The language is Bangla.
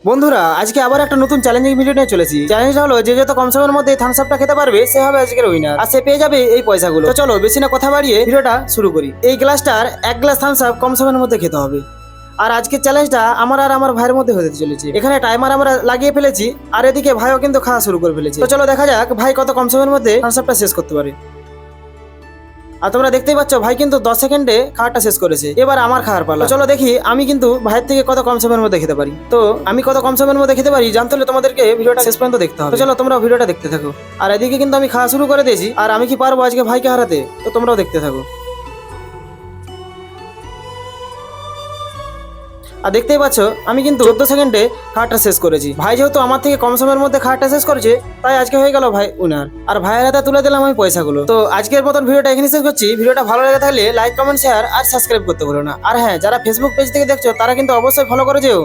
বন্ধুরা আজকে আবার একটা নতুন চ্যালেঞ্জিং ভিডিও নিয়ে চলেছি। চ্যালেঞ্জটা হলো যে যত কম সময়ের মধ্যে থামস আপটা খেতে পারবে সে হবে আজকের উইনার, আর সে পেয়ে যাবে এই পয়সাগুলো। তো চলো বেশি না কথা বাড়িয়ে ভিডিওটা শুরু করি। এই গ্লাসটার এক গ্লাস থামস আপ কম সময়ের মধ্যে খেতে হবে। আর আজকের চ্যালেঞ্জটা আমার আর আমার ভাইয়ের মধ্যে হতে চলেছে। এখানে টাইমার আমরা লাগিয়ে ফেলেছি, আর এদিকে ভাইও কিন্তু খাওয়া শুরু করে ফেলেছে। তো চলো দেখা যাক ভাই কত কম সময়ের মধ্যে থামস আপটা শেষ করতে পারে। আর তোমরা দেখতেই পাচ্ছ ভাই কিন্তু 10 সেকেন্ডে খাওয়াটা শেষ করেছে। এবার আমার খাওয়ার পালা। চলো দেখি আমি কিন্তু ভাইয়ের থেকে কত কম সময়ের মধ্যে খেতে পারি। তো আমি কত কম সময়ের মধ্যে খেতে পারি জানতে হলে তোমাদেরকে ভিডিওটা শেষ পর্যন্ত দেখতে হবে। তো চলো তোমরা ভিডিওটা দেখতে থাকো। আর এদিকে কিন্তু আমি খাওয়া শুরু করে দিয়েছি, আর আমি কি পারবো আজকে ভাইকে হারাতে? তো তোমরাও দেখতে থাকো। আর দেখতেই পাচ্ছ আমি কিন্তু 14 সেকেন্ডে খাওয়াটা শেষ করেছি। ভাই যেহেতু আমার থেকে কম সময়ের মধ্যে খাওয়াটা শেষ করেছে, তাই আজকে হয়ে গেল ভাই উইনার। আর ভাইয়ের হাতে তুলে দিলাম আমি পয়সাগুলো। তো আজকের মতন ভিডিওটা এখানে শেষ করছি। ভিডিওটা ভালো লেগে থাকলে লাইক, কমেন্ট, শেয়ার আর সাবস্ক্রাইব করতে ভুলো না। আর হ্যাঁ, যারা ফেসবুক পেজ থেকে দেখছো তারা কিন্তু অবশ্যই ফলো করে যেও।